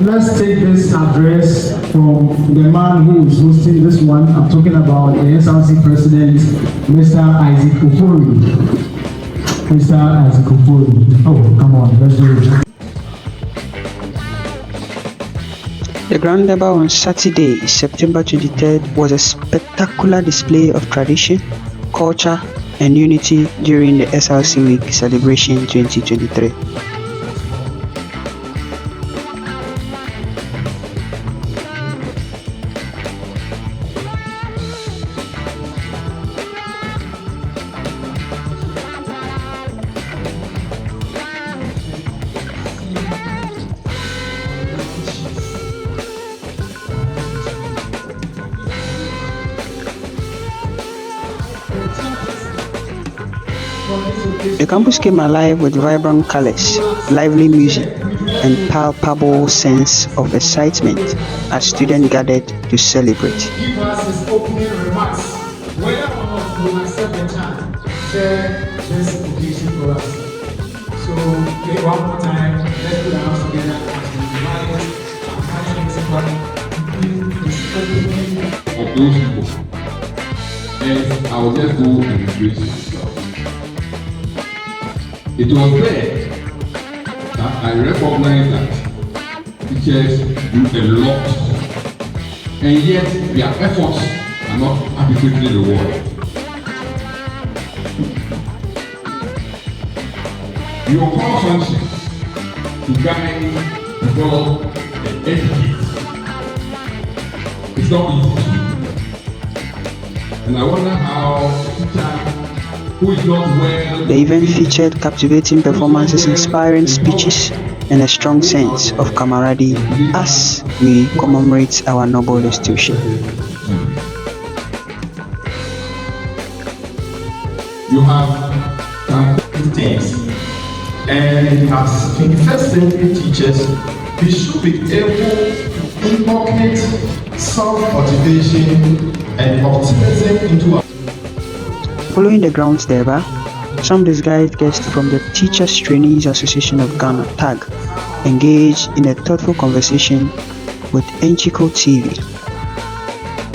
Let's take this address from the man who is hosting this one. I'm talking about the SRC president, Mr. Isaac Ofori. Mr. Isaac Ofori. Oh, come on, let's do it. The Grand Durbar on Saturday, September 23rd, was a spectacular display of tradition, culture, and unity during the SRC Week celebration 2023. The campus came alive with vibrant colors, lively music, and palpable sense of excitement as students gathered to celebrate. Give us his opening remarks. Whether or not we will accept the time, share this occasion for us. So, one more time, let's put our hands together as we invite our passionate of those people. And I will just go and introduce myself. It was there that I recognized that teachers do a lot, and yet their efforts are not adequately rewarded. Your core function to guide, develop, and educate is not easy. And I wonder how a teacher who is not well. The event featured captivating performances, inspiring speeches, and a strong sense of camaraderie as we commemorate our noble institution. You have things, and as 21st century teachers, we should be able to inculcate self-motivation and optimism into our. Following the grounds Durbar, some disguised guests from the Trainees Association of Ghana (TTAG) engaged in a thoughtful conversation with Enchico TV.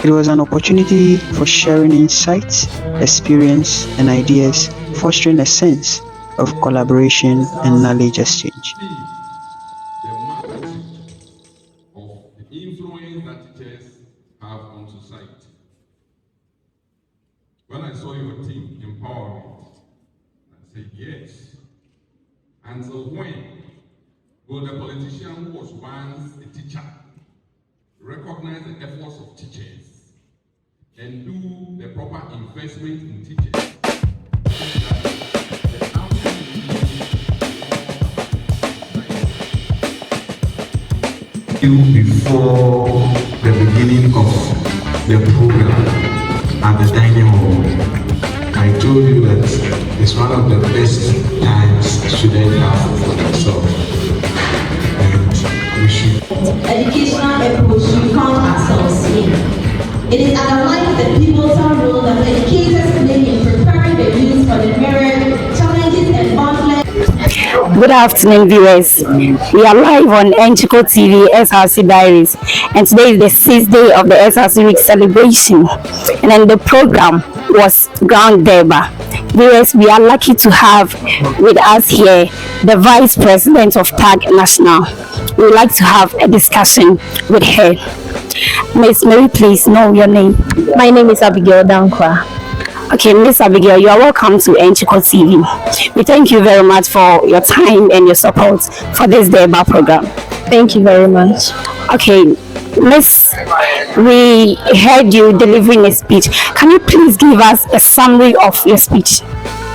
It was an opportunity for sharing insights, experience, and ideas, fostering a sense of collaboration and knowledge exchange. The magnitude of the influence that teachers have on society. When I saw your team empowerment, I said yes. Until when will the politician who was once a teacher recognize the efforts of teachers and do the proper investment in teachers? Before the beginning of the program at the dining hall, I told you that it's one of the best times students have for themselves, and we should. Educational approach we found ourselves in. It is analyzed the pivotal role that educators play in preparing the youth for the myriad challenges and boundless. Good afternoon, viewers. We are live on Enchico TV SRC Diaries, and today is the 6th day of the SRC Week celebration. And then the program was Ground Durbar. Viewers, we are lucky to have with us here the Vice President of TAG National. We would like to have a discussion with her. Miss Mary, please know your name. My name is Abigail Dankwa. Okay, Miss Abigail, you are welcome to Enchico TV. We thank you very much for your time and your support for this Durbar program. Thank you very much. Okay, Miss, we heard you delivering a speech. Can you please give us a summary of your speech?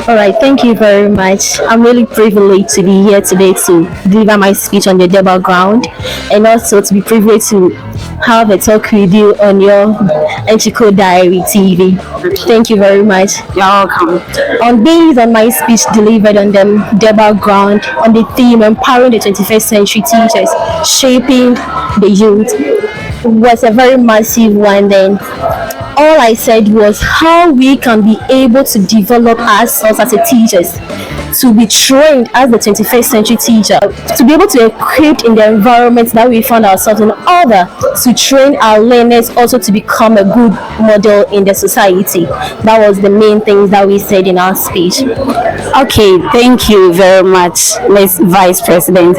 All right, thank you very much. I'm really privileged to be here today to deliver my speech on the Durbar ground, and also to be privileged to have a talk with you on your Enchico Diary TV. Thank you very much. You're welcome. Based on my speech delivered on the Durbar ground on the theme empowering the 21st century teachers, shaping the youth, was a very massive one. Then all I said was how we can be able to develop ourselves as a teachers, to be trained as the 21st century teacher, to be able to equip in the environment that we found ourselves in order to train our learners also to become a good model in the society. That was the main things that we said in our speech. Okay, thank you very much, Miss Vice President.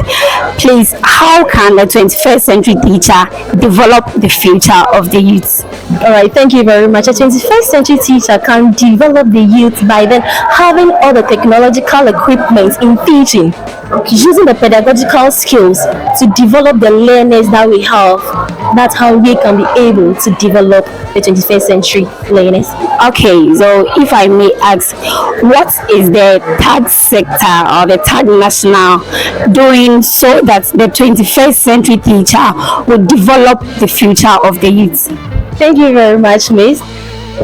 Please, how can a 21st century teacher develop the future of the youth? All right, thank you very much. A 21st century teacher can develop the youth by then having all the technological equipment in teaching, using the pedagogical skills to develop the learners that we have. That's how we can be able to develop the 21st century learners. Okay, so if I may ask, what is the TAG sector or the TAG National doing so that the 21st century teacher will develop the future of the youth? Thank you very much, Miss.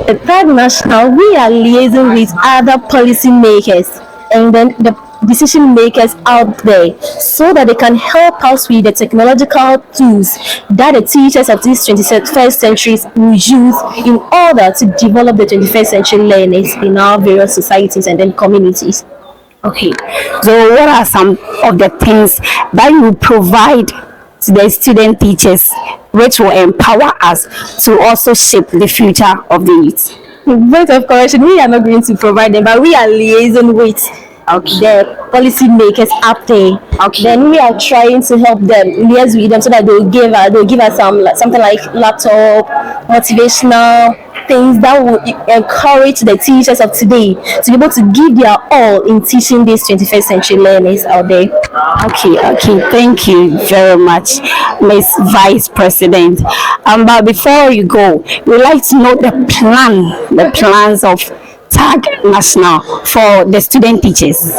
At TAG National, we are liaising with other policy makers and then the decision makers out there so that they can help us with the technological tools that the teachers of this 21st century will use in order to develop the 21st century learners in our various societies and then communities. Okay, so what are some of the things that you provide to the student teachers which will empower us to also shape the future of the youth? Point of correction, we are not going to provide them, but we are liaising with the policy makers up there. Okay. Then we are trying to help them, liaise with them so that they'll give us something like laptop, motivational things that will encourage the teachers of today to be able to give their all in teaching these 21st century learners out there. Okay, thank you very much, Miss Vice President. But before you go, we'd like to know the plans of TAG National for the student teachers.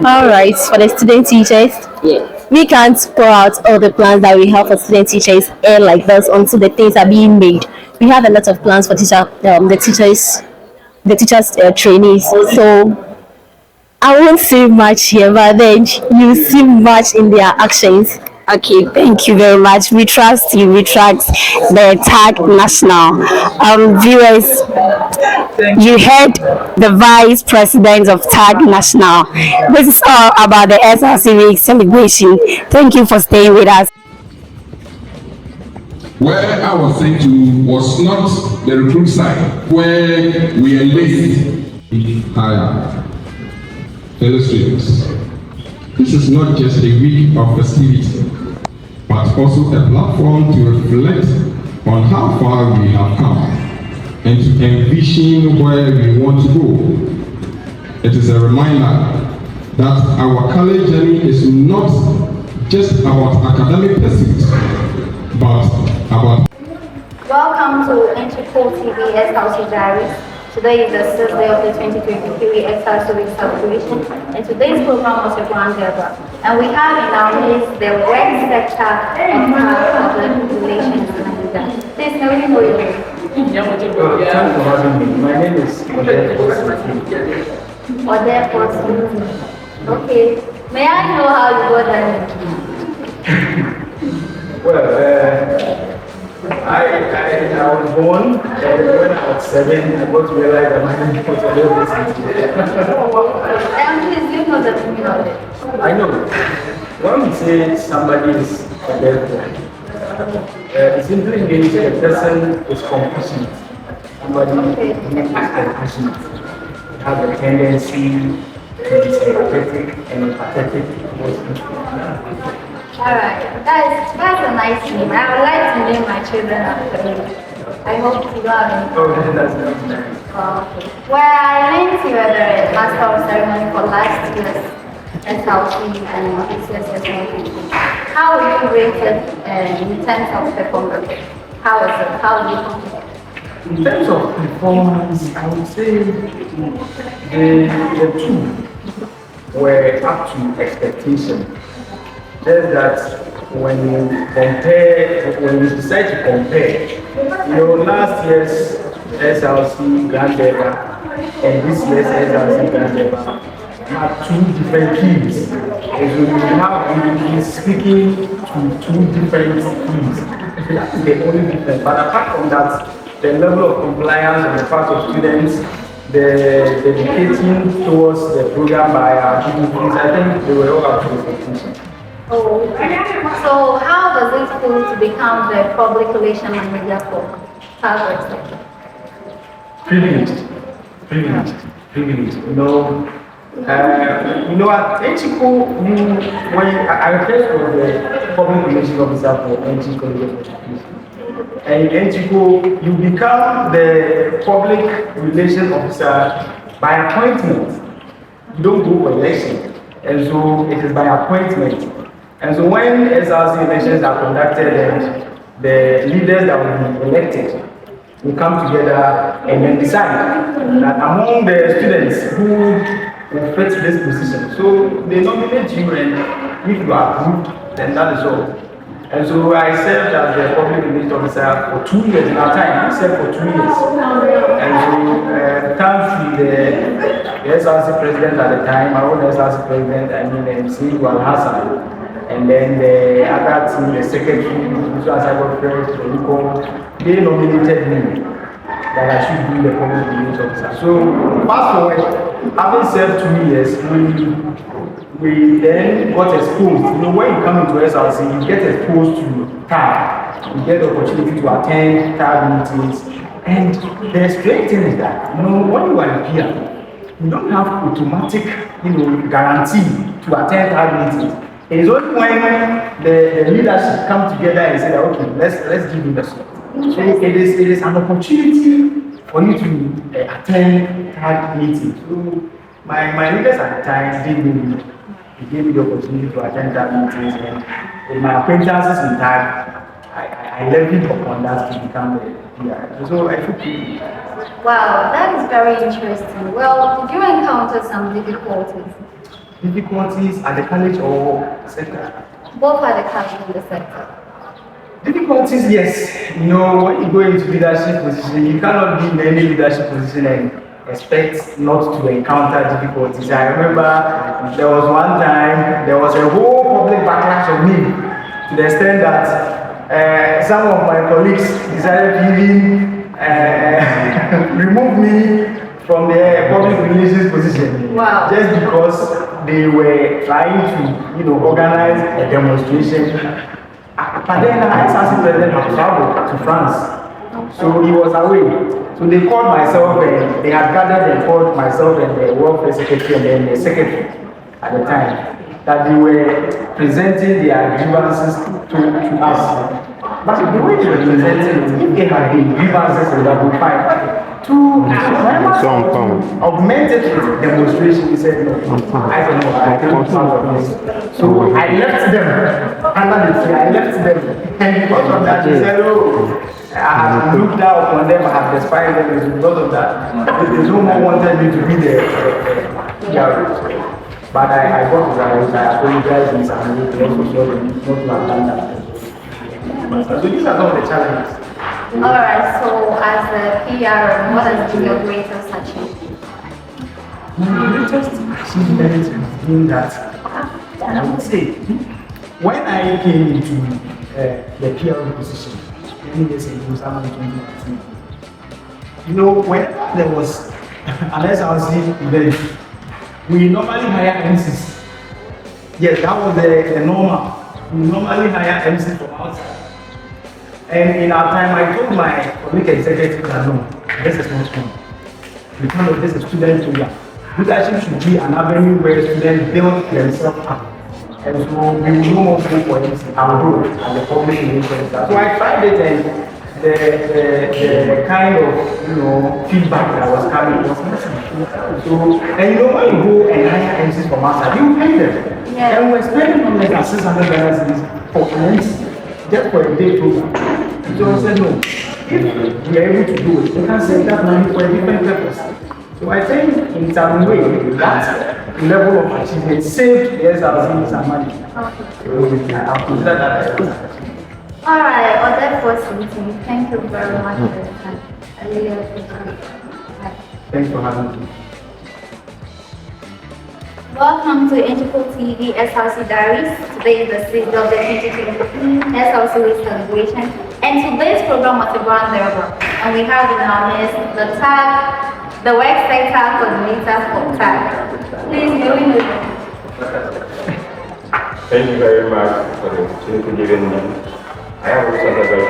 All right, for the student teachers, we can't pour out all the plans that we have for student teachers and like this until the things are being made. We have a lot of plans for the teachers trainees. So I won't say much here, but then you see much in their actions. Okay, thank you very much. We trust you. We trust the TAG National. Viewers, you heard the Vice President of TAG National. This is all about the SRC Week celebration. Thank you for staying with us. Where I was sent to was not the recruit side, where we enlist higher fellow students. This is not just a week of festivity, but also a platform to reflect on how far we have come and to envision where we want to go. It is a reminder that our college journey is not just about academic pursuits, but about... Welcome to Enchico TV SRC Diaries. Today is the 6th day of the 2023 SRC Week celebration, and today's program was a grand Durbar. And we have in our midst the work sector of public relations manager. Please, can we know your name? Thanks for having me. My name is Okay. May I know how you got that? Well, I was born, and when I was 7, I got to realize that my name was a little bit Please, you know was the meaning of it? I know. When we say somebody is a bad boy, it simply means the person is compassionate. Somebody who is compassionate. Have a tendency to be sympathetic and empathetic towards people. Alright, that's a nice name. I would like to name my children after you. I hope you have any. Oh, that's nice. Well, I learned you were the master of ceremony for last year's SLC and this year's SLC. How would you rate it in terms of performance? How is it? How do you compare? In terms of performance, I would say the two were up to expectation. Just that when you decide to compare, last year's SLC Grand Durbar and this year's SLC Grand Durbar have two different keys. And so you be speaking to two different keys. That's the only difference. But apart from that, the level of compliance on the part of students, the dedication towards the program by our students, I think they were all up to expectation. Oh, so how does it feel to become the public relation manager for Harvard? Privileged. At Enchico, when I first was the public relations officer for Enchico College of Education. And in Enchico, you become the public relations officer by appointment. You don't go for election. And so it is by appointment. And so when SRC elections are conducted and the leaders that will be elected will come together and then decide that among the students who will fit this position. So they nominate you, and if you are approved, then that is all. And so I served as the public relations officer for 2 years in our time. We served for 2 years. And so thanks to the SRC president at the time, our own SRC president, MC Hassan, and then the other team, the secretary, they nominated me that I should be the public relations officer. So fast forward, having served 2 years, we then got exposed. When you come into SRC, you get exposed to TAG. You get the opportunity to attend TAG meetings. And the strange thing is that, when you are here, you don't have automatic, guarantee to attend TAG meetings. It is only when the leadership come together and say that, okay, let's give you the slot. So it is an opportunity for you to attend TAG meetings. So my leaders at the time did me. He gave me the opportunity to attend TAG meetings, and with my acquaintances in TAG, I leveraged upon that to become the PR. So I took it. Wow, that is very interesting. Well, did you encounter some difficulties? Difficulties at the college or sector? Both at the college and the sector. Difficulties, yes. When you go into leadership position, you cannot be in any leadership position and expect not to encounter difficulties. I remember there was one time, there was a whole public backlash of me to the extent that some of my colleagues decided to even remove me from the public relations position. Wow. Just because they were trying to, organize a demonstration. But then the SRC president had traveled to France, so he was away. So they called myself, and they had gathered and called myself and the welfare secretary and then the secretary at the time, that they were presenting their grievances to us. But the way they were presenting it, if they had been grievances, they would have been fine. To augment it with demonstration, he said, no, I don't know, I can't part of this. So I left them under the tree, I left them. And because of that, he said, oh, I have looked down upon them, I have despised them. Because of that, there's no more wanted me to be there. But I got to realize, I apologize and I also showed them not to have done that. So these are some of the challenges. Alright, so as a PR, what has been your greatest achievement? My greatest achievement has been that, I would say, when I came into the PR position, many years ago, summer 2019, when there was an SRC event, we normally hire MCs. Yes, that was the normal. We normally hire MCs from outside. And in our time, I told my public executive that no, this is not fun. Because this is student program. Leadership should be an avenue where students build themselves up. And so we will no more go for MC, our group, and the public relations. So I tried it, and the kind of feedback that was coming was massive. So, and when you go and hire MCs from outside, you pay them. Yeah. And we're spending on like $600 for an MC, just for a day program. So I said, no, if we are able to do it, we can save that money for a different purpose. So I think in some way, that level of achievement saved the SRC some money. So we can consider that. All right, other first meeting. Thank you very much for your time. I really appreciate it. Thanks for having me. Welcome to Integral TV SRC Diaries. Today is the 6th of the 2023 SRC Week celebration. And today's program was a grand Durbar. And we have in our midst the TAG, the work sector coordinator for TAG. Please go in. Thank you very much for the opportunity given me. I am also a very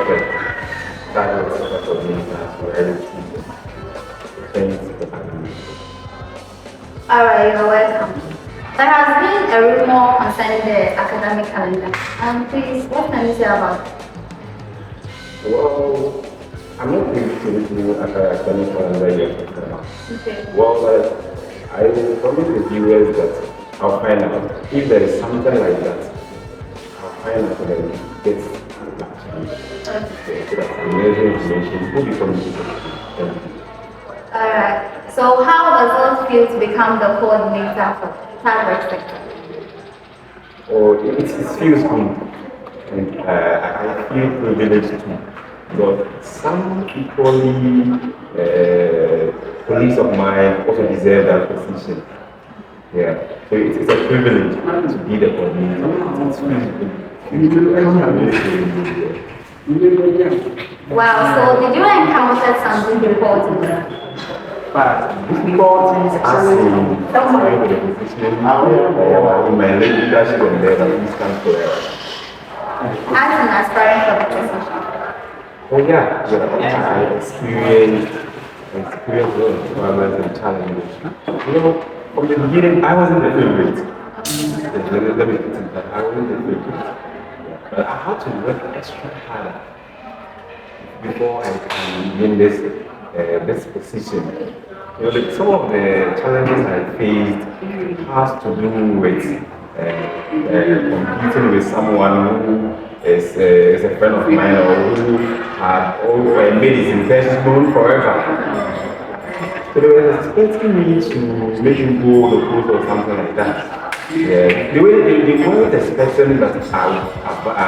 TAG work sector coordinator for everything. Thanks for having me. Alright, you're welcome. There has been a rumor concerning the academic calendar. Please, what can you say about it? Well, I'm not really looking at the academic calendar yet. Okay. Well, I will promise the viewers that I'll find out. If there is something like that, I'll find out and then get back to you. Okay. So that the measure information will be communicated. Alright. So how does it feel to become the coordinator for TAG work sector? Oh, it feels good. And I feel privileged too. But some equally colleagues of mine also deserve that position. Yeah. So it's a privilege to be the coordinator. Wow, so did you encounter some difficulties? But difficulties as in the position in my leadership and the distance forever. As an aspiring for the position? Oh yeah, I experienced a lot of problems and challenges. From the beginning, I wasn't the favorite. Let me put it that I wasn't the favorite. But I had to work extra harder before I can win this position. Some of the challenges I faced has to do with competing with someone who is a friend of mine or who had made his intentions known forever. So they were expecting me to make him go the post or something like that. Yeah. They weren't expecting that I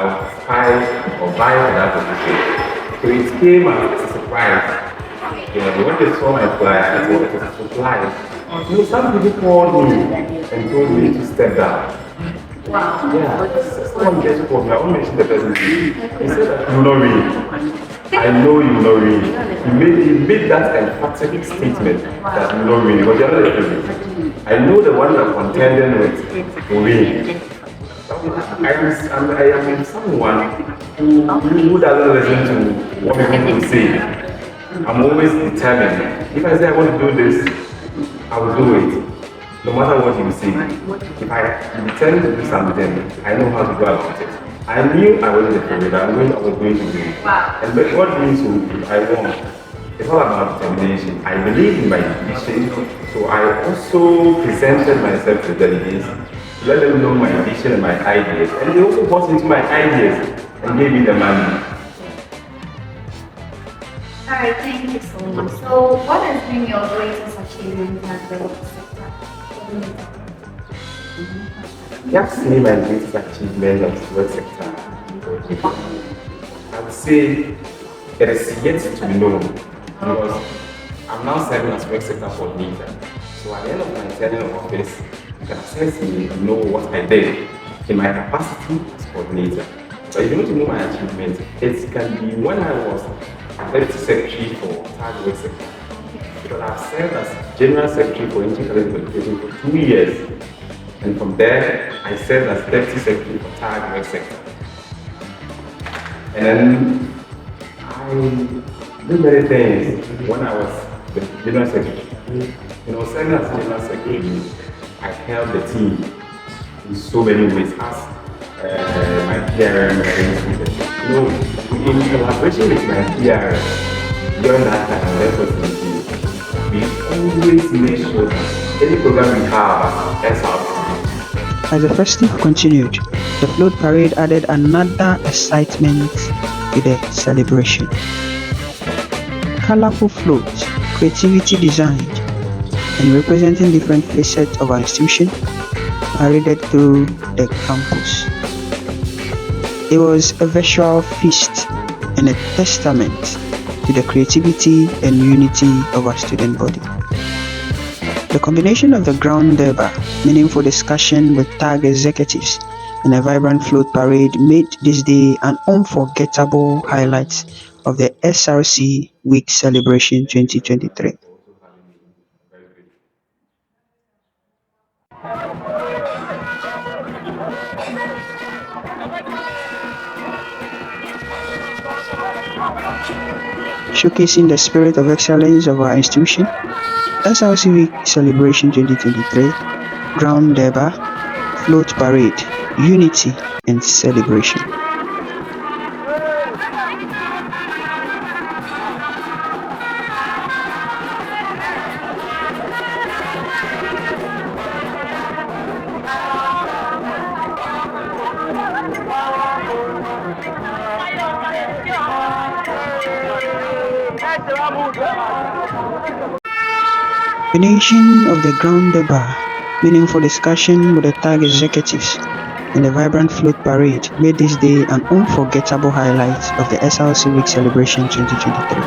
would fight or vie for that position. So it came as a surprise. Yeah, when they saw my flyer, it was a surprise. Some people called me and told me to step down. Wow. Yeah, someone just called me. I won't mention the person. He said that you will not win. I know you will not win. He made that emphatic statement that you will not win because you are not the president. I know the one you are contending with will win. I am someone who doesn't listen to what people say. I'm always determined. If I say I want to do this, I will do it. No matter what you say. If I determine to do something, I know how to go about it. I knew I wasn't the favorite. I was going to do it. Wow. And but what means I won. It's all about determination. I believe in my vision, so I also presented myself to the delegates, let them know my vision and my ideas. And they also bought into my ideas and gave me the money. Alright, thank you so much. So, what has been your greatest achievement as the work sector? You have seen my greatest achievement as the work sector. I would say it is yet to be known because I'm now serving as work sector coordinator. So at the end of my tenure of office, you can assess me and know what I did in my capacity as coordinator. But if you want to know my achievement, it can be when I was Deputy Secretary for TTAG work sector. because I've served as General Secretary for NG College Education for 2 years. And from there, I served as Deputy Secretary for TTAG Work Sector. And then I did many things when I was the General Secretary. Serving as General Secretary, I helped the team in so many ways as my PRM in collaboration with my PRM during that time, we always make sure that any program we have as SRC. As the festive continued, the float parade added another excitement to the celebration. Colorful floats, creativity designed, and representing different facets of our institution paraded through the campus. It was a visual feast and a testament to the creativity and unity of our student body. The combination of the ground Durbar, meaningful discussion with TAG executives, and a vibrant float parade made this day an unforgettable highlight of the SRC Week Celebration 2023. Showcasing the spirit of excellence of our institution, SRC Week Celebration 2023, Ground Durbar, Float Parade, Unity and Celebration. Combination of the ground Durbar, meaningful discussion with the TAG executives, and the vibrant float parade made this day an unforgettable highlight of the SRC Week Celebration 2023,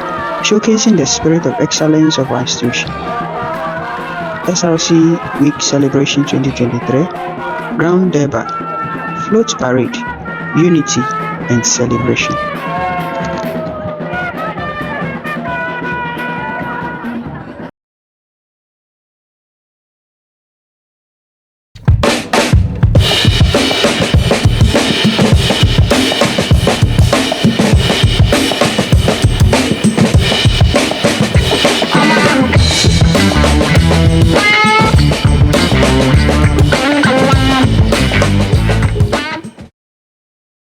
showcasing the spirit of excellence of our institution. SRC Week Celebration 2023, Ground Durbar, Float Parade, Unity and Celebration.